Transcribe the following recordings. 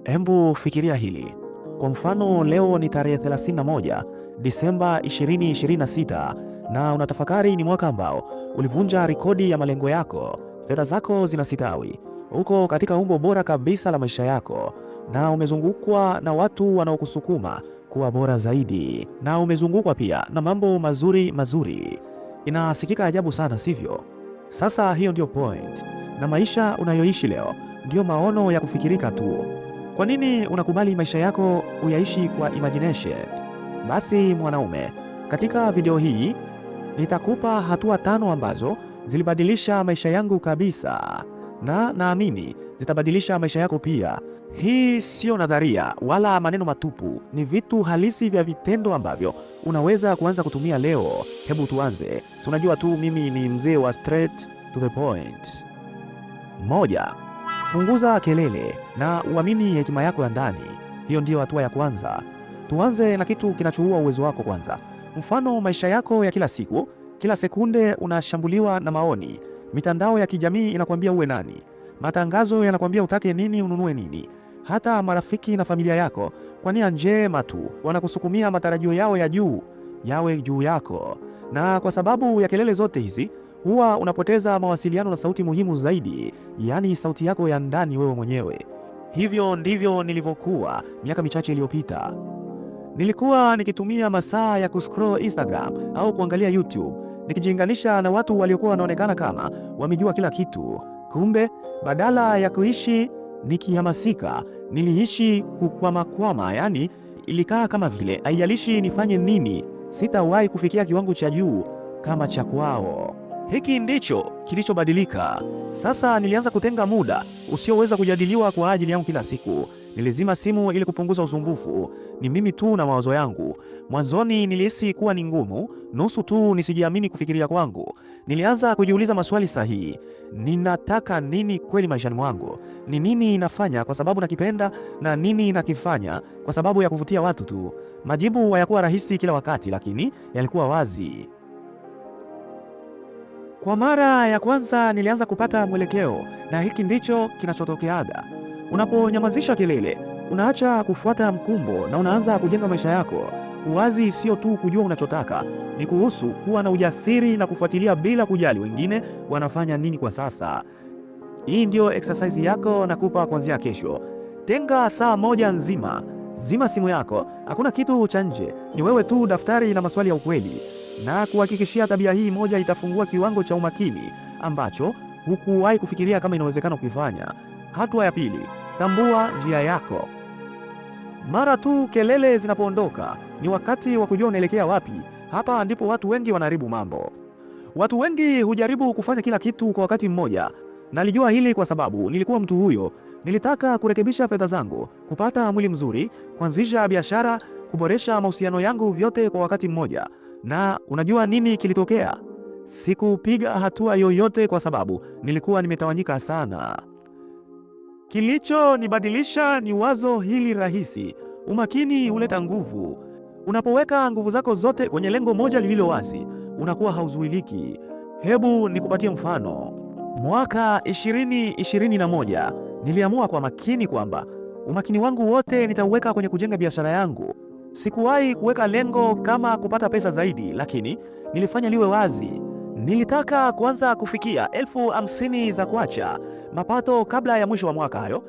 Hebu fikiria hili. Kwa mfano, leo ni tarehe 31 Disemba 2026 na unatafakari ni mwaka ambao ulivunja rekodi ya malengo yako. Fedha zako zinasitawi, uko katika umbo bora kabisa la maisha yako, na umezungukwa na watu wanaokusukuma kuwa bora zaidi, na umezungukwa pia na mambo mazuri mazuri. Inasikika ajabu sana, sivyo? Sasa hiyo ndio point, na maisha unayoishi leo ndio maono ya kufikirika tu. Kwa nini unakubali maisha yako uyaishi kwa imagination? Basi mwanaume, katika video hii nitakupa hatua 5 ambazo zilibadilisha maisha yangu kabisa, na naamini zitabadilisha maisha yako pia. Hii sio nadharia wala maneno matupu, ni vitu halisi vya vitendo ambavyo unaweza kuanza kutumia leo. Hebu tuanze. Si unajua tu mimi ni mzee wa straight to the point. 1. Punguza kelele na uamini hekima yako ya ndani. Hiyo ndiyo hatua ya kwanza. Tuanze na kitu kinachoua uwezo wako kwanza. Mfano, maisha yako ya kila siku, kila sekunde unashambuliwa na maoni. Mitandao ya kijamii inakwambia uwe nani, matangazo yanakwambia utake nini, ununue nini. Hata marafiki na familia yako kwa nia njema tu wanakusukumia matarajio yao ya juu yawe juu yako, na kwa sababu ya kelele zote hizi huwa unapoteza mawasiliano na sauti muhimu zaidi, yaani sauti yako ya ndani wewe mwenyewe. Hivyo ndivyo nilivyokuwa miaka michache iliyopita. Nilikuwa nikitumia masaa ya kuscroll Instagram au kuangalia YouTube, nikijilinganisha na watu waliokuwa wanaonekana kama wamejua kila kitu. Kumbe badala ya kuishi nikihamasika, niliishi kukwamakwama. Yani ilikaa kama vile haijalishi nifanye nini, sitawahi kufikia kiwango cha juu kama cha kwao. Hiki ndicho kilichobadilika. Sasa nilianza kutenga muda usioweza kujadiliwa kwa ajili yangu kila siku. Nilizima simu ili kupunguza usumbufu. Ni mimi tu na mawazo yangu. Mwanzoni nilihisi kuwa ni ngumu, nusu tu nisijiamini kufikiria kwangu. Nilianza kujiuliza maswali sahihi. Ninataka nini kweli maishani mwangu? Ni nini nafanya kwa sababu nakipenda, na nini nakifanya kwa sababu ya kuvutia watu tu? Majibu hayakuwa rahisi kila wakati, lakini yalikuwa wazi. Kwa mara ya kwanza nilianza kupata mwelekeo, na hiki ndicho kinachotokeaga. Unaponyamazisha kelele, unaacha kufuata mkumbo na unaanza kujenga maisha yako. Uwazi sio tu kujua unachotaka, ni kuhusu kuwa na ujasiri na kufuatilia bila kujali wengine wanafanya nini kwa sasa. Hii ndio exercise yako nakupa kuanzia kesho. Tenga saa moja nzima, zima simu yako, hakuna kitu cha nje, ni wewe tu, daftari na maswali ya ukweli. Na kuhakikishia tabia hii moja itafungua kiwango cha umakini ambacho hukuwahi kufikiria kama inawezekana kukifanya. Hatua ya pili, tambua njia yako. Mara tu kelele zinapoondoka, ni wakati wa kujua unaelekea wapi. Hapa ndipo watu wengi wanaharibu mambo. Watu wengi hujaribu kufanya kila kitu kwa wakati mmoja. Nalijua hili kwa sababu nilikuwa mtu huyo. Nilitaka kurekebisha fedha zangu, kupata mwili mzuri, kuanzisha biashara, kuboresha mahusiano yangu, vyote kwa wakati mmoja. Na unajua nini kilitokea? Sikupiga hatua yoyote kwa sababu nilikuwa nimetawanyika sana. Kilichonibadilisha ni wazo hili rahisi: umakini huleta nguvu. Unapoweka nguvu zako zote kwenye lengo moja lililo wazi, unakuwa hauzuiliki. Hebu nikupatie mfano. Mwaka 2021 niliamua kwa makini kwamba umakini wangu wote nitauweka kwenye kujenga biashara yangu. Sikuwahi kuweka lengo kama kupata pesa zaidi, lakini nilifanya liwe wazi. Nilitaka kuanza kufikia 50,000 za kwacha mapato kabla ya mwisho wa mwaka hayo.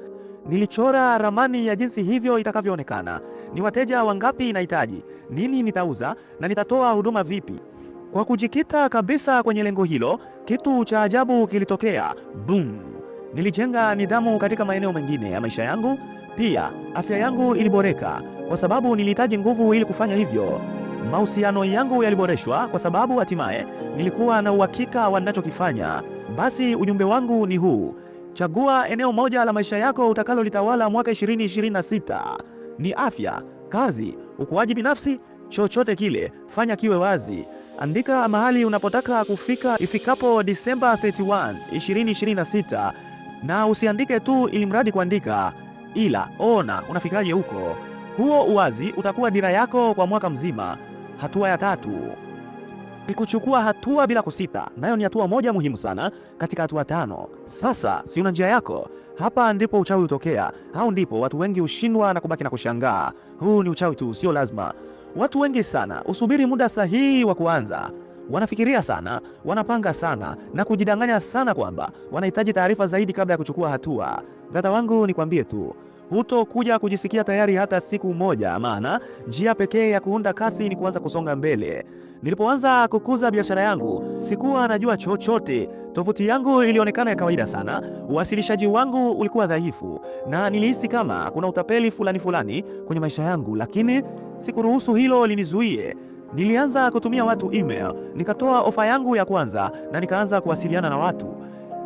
Nilichora ramani ya jinsi hivyo itakavyoonekana. Ni wateja wangapi nahitaji, nini nitauza, na nitatoa huduma vipi. Kwa kujikita kabisa kwenye lengo hilo, kitu cha ajabu kilitokea. Boom! Nilijenga nidhamu katika maeneo mengine ya maisha yangu. Pia afya yangu iliboreka kwa sababu nilihitaji nguvu ili kufanya hivyo. Mahusiano yangu yaliboreshwa kwa sababu hatimaye nilikuwa na uhakika wa ninachokifanya. Basi ujumbe wangu ni huu: chagua eneo moja la maisha yako utakalolitawala mwaka 2026. Ni afya, kazi, ukuaji binafsi, chochote kile, fanya kiwe wazi. Andika mahali unapotaka kufika ifikapo Disemba 31, 2026, na usiandike tu ili mradi kuandika, ila ona unafikaje huko. Huo uwazi utakuwa dira yako kwa mwaka mzima. Hatua ya 3, ni kuchukua hatua bila kusita. Nayo ni hatua moja muhimu sana katika hatua 5. Sasa si una njia yako? Hapa ndipo uchawi hutokea, au ndipo watu wengi hushindwa na kubaki na kushangaa. Huu ni uchawi tu, sio lazima. Watu wengi sana usubiri muda sahihi wa kuanza. Wanafikiria sana, wanapanga sana na kujidanganya sana kwamba wanahitaji taarifa zaidi kabla ya kuchukua hatua. Dada wangu, nikwambie tu, hutokuja kujisikia tayari hata siku moja, maana njia pekee ya kuunda kasi ni kuanza kusonga mbele. Nilipoanza kukuza biashara yangu, sikuwa najua chochote. Tovuti yangu ilionekana ya kawaida sana, uwasilishaji wangu ulikuwa dhaifu, na nilihisi kama kuna utapeli fulani kwenye maisha yangu, lakini sikuruhusu hilo linizuie. Nilianza kutumia watu email, nikatoa ofa yangu ya kwanza na nikaanza kuwasiliana na watu.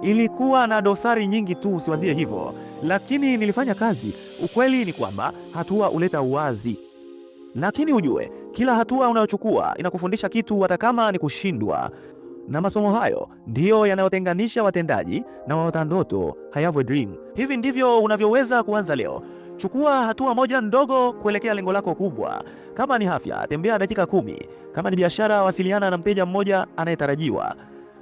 Ilikuwa na dosari nyingi tu, usiwazie hivyo, lakini nilifanya kazi. Ukweli ni kwamba hatua huleta uwazi. Lakini ujue, kila hatua unayochukua inakufundisha kitu, hata kama ni kushindwa. Na masomo hayo ndiyo yanayotenganisha watendaji na waota ndoto, have a dream. Hivi ndivyo unavyoweza kuanza leo. Chukua hatua moja ndogo kuelekea lengo lako kubwa. Kama ni afya, tembea dakika 10. Kama ni biashara, wasiliana na mteja mmoja anayetarajiwa.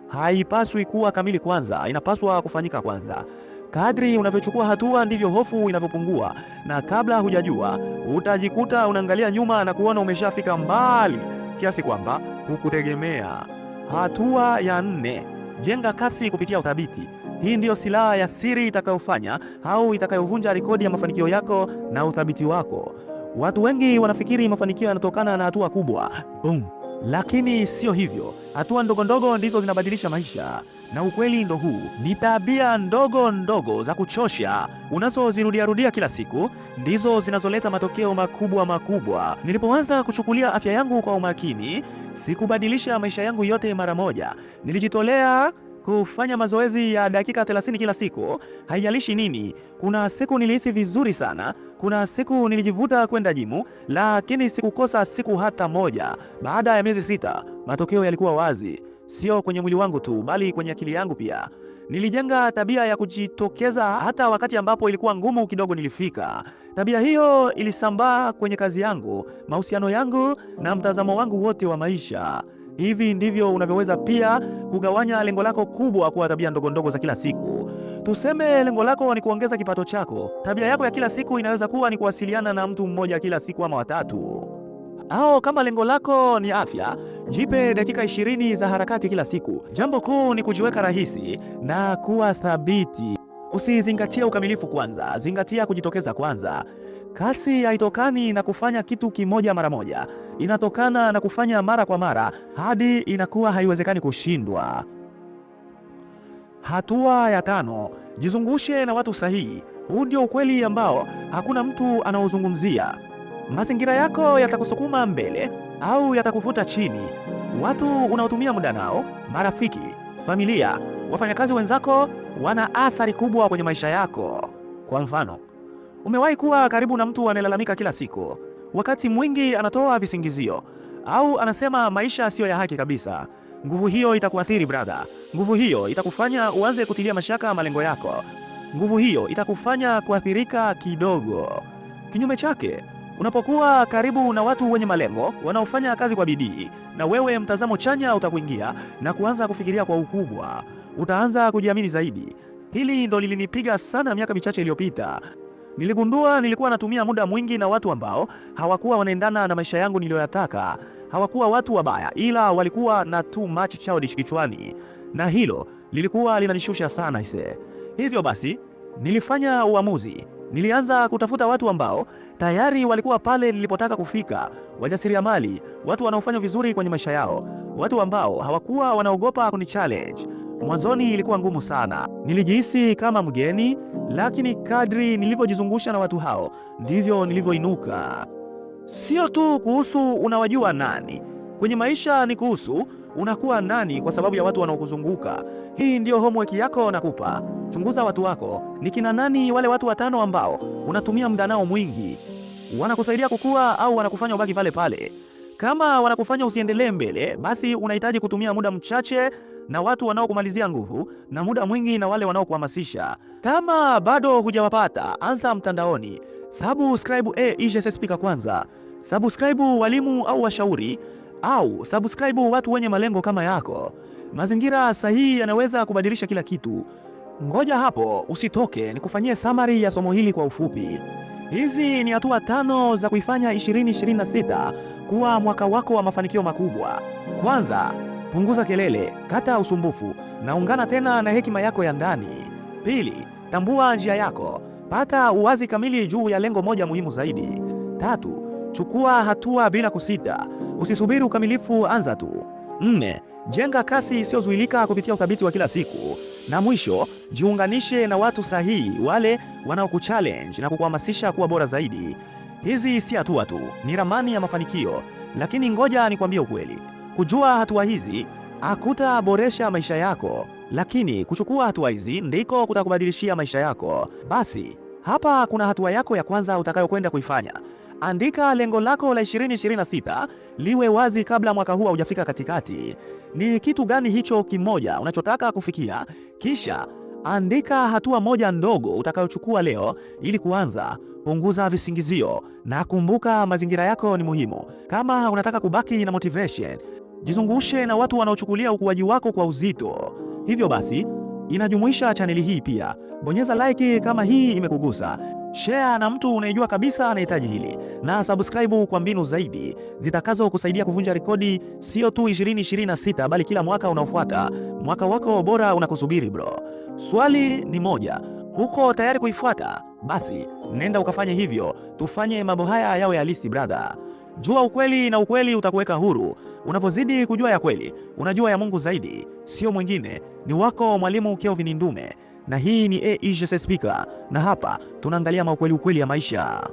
Haipaswi kuwa kamili kwanza, inapaswa kufanyika kwanza. Kadri unavyochukua hatua ndivyo hofu inavyopungua, na kabla hujajua utajikuta unaangalia nyuma na kuona umeshafika mbali kiasi kwamba hukutegemea. Hatua ya 4, jenga kasi kupitia uthabiti. Hii ndiyo silaha ya siri itakayofanya au itakayovunja rekodi ya mafanikio yako na uthabiti wako. Watu wengi wanafikiri mafanikio yanatokana na hatua kubwa, boom. Lakini sio hivyo. Hatua ndogo ndogo ndizo zinabadilisha maisha. Na ukweli ndo huu, ni tabia ndogo ndogo za kuchosha unazozirudia kila siku ndizo zinazoleta matokeo makubwa. Nilipoanza kuchukulia afya yangu kwa umakini, sikubadilisha maisha yangu yote mara moja. Nilijitolea kufanya mazoezi ya dakika 30 kila siku, haijalishi nini. Kuna siku nilihisi vizuri sana, kuna siku nilijivuta kwenda jimu, lakini sikukosa siku hata moja. Baada ya miezi 6, matokeo yalikuwa wazi. Sio kwenye mwili wangu tu, bali kwenye akili yangu pia. Nilijenga tabia ya kujitokeza hata wakati ambapo ilikuwa ngumu kidogo. Nilifika. Tabia hiyo ilisambaa kwenye kazi yangu, mahusiano yangu na mtazamo wangu wote wa maisha. Hivi ndivyo unavyoweza pia kugawanya lengo lako kubwa kwa tabia ndogo ndogo za kila siku. Tuseme lengo lako ni kuongeza kipato chako. Tabia yako ya kila siku inaweza kuwa ni kuwasiliana na mtu mmoja kila siku ama watatu. Au kama lengo lako ni afya, jipe dakika 20 za harakati kila siku. Jambo kuu ni kujiweka rahisi na kuwa thabiti. Usizingatia ukamilifu kwanza, zingatia kujitokeza kwanza. Kasi haitokani na kufanya kitu kimoja mara moja. Inatokana na kufanya mara kwa mara hadi inakuwa haiwezekani kushindwa. Hatua ya 5, jizungushe na watu sahihi. Huu ndio ukweli ambao hakuna mtu anaozungumzia. Mazingira yako yatakusukuma mbele au yatakuvuta chini. Watu unaotumia muda nao, marafiki, familia, wafanyakazi wenzako, wana athari kubwa kwenye maisha yako. Kwa mfano, umewahi kuwa karibu na mtu anayelalamika kila siku, wakati mwingi anatoa visingizio au anasema maisha siyo ya haki kabisa? Nguvu hiyo itakuathiri brother. Nguvu hiyo itakufanya uanze kutilia mashaka malengo yako. Nguvu hiyo itakufanya kuathirika kidogo. Kinyume chake, unapokuwa karibu na watu wenye malengo, wanaofanya kazi kwa bidii, na wewe mtazamo chanya utakuingia na kuanza kufikiria kwa ukubwa. Utaanza kujiamini zaidi. Hili ndo lilinipiga sana miaka michache iliyopita. Niligundua nilikuwa natumia muda mwingi na watu ambao hawakuwa wanaendana na maisha yangu niliyoyataka. Hawakuwa watu wabaya, ila walikuwa na too much childish kichwani, na hilo lilikuwa linanishusha sana ise. Hivyo basi, nilifanya uamuzi. Nilianza kutafuta watu ambao tayari walikuwa pale nilipotaka kufika, wajasiriamali, watu wanaofanya vizuri kwenye maisha yao, watu ambao hawakuwa wanaogopa kuni challenge. Mwanzoni ilikuwa ngumu sana, nilijihisi kama mgeni, lakini kadri nilivyojizungusha na watu hao ndivyo nilivyoinuka. Sio tu kuhusu unawajua nani kwenye maisha, ni kuhusu unakuwa nani kwa sababu ya watu wanaokuzunguka. Hii ndio homework yako nakupa. Chunguza watu wako, ni kina nani wale watu 5 ambao unatumia muda nao mwingi? Wanakusaidia kukua au wanakufanya ubaki pale pale? Kama wanakufanya usiendelee mbele, basi unahitaji kutumia muda mchache na watu wanaokumalizia nguvu na muda mwingi na wale wanaokuhamasisha. Kama bado hujawapata, anza mtandaoni. Subscribe EJS Speaker kwanza. Subscribe walimu au washauri, au subscribe watu wenye malengo kama yako. Mazingira sahihi yanaweza kubadilisha kila kitu. Ngoja hapo usitoke, nikufanyie summary ya somo hili kwa ufupi. Hizi ni hatua 5 za kuifanya 2026 kuwa mwaka wako wa mafanikio makubwa. Kwanza, punguza kelele, kata usumbufu na ungana tena na hekima yako ya ndani. Pili, tambua njia yako, pata uwazi kamili juu ya lengo moja muhimu zaidi. Tatu, chukua hatua bila kusita, usisubiri ukamilifu, anza tu. 4, jenga kasi isiyozuilika kupitia uthabiti wa kila siku. Na mwisho, jiunganishe na watu sahihi, wale wanaokuchallenge na kukuhamasisha kuwa bora zaidi. Hizi si hatua tu, ni ramani ya mafanikio. Lakini ngoja nikwambie ukweli, kujua hatua hizi hakutaboresha maisha yako, lakini kuchukua hatua hizi ndiko kutakubadilishia maisha yako. Basi, hapa kuna hatua yako ya kwanza utakayokwenda kuifanya. Andika lengo lako la 2026 liwe wazi kabla mwaka huu haujafika katikati. Ni kitu gani hicho kimoja unachotaka kufikia? Kisha andika hatua moja ndogo utakayochukua leo ili kuanza. Punguza visingizio na kumbuka, mazingira yako ni muhimu. Kama unataka kubaki na motivation, jizungushe na watu wanaochukulia ukuaji wako kwa uzito. Hivyo basi, inajumuisha chaneli hii pia. Bonyeza like kama hii imekugusa. Share na mtu unayejua kabisa anahitaji hili, na subscribe kwa mbinu zaidi zitakazo kusaidia kuvunja rekodi, sio tu 2026 bali kila mwaka unaofuata. Mwaka wako bora unakusubiri bro. Swali ni moja, uko tayari kuifuata? Basi nenda ukafanye hivyo, tufanye mambo haya yawe halisi brother. Jua ukweli na ukweli utakuweka huru. Unapozidi kujua ya kweli, unajua ya Mungu zaidi. Sio mwingine, ni wako mwalimu Kelvin Ndume. Na hii ni AEGS Speaker, na hapa tunaangalia ukweli ya maisha.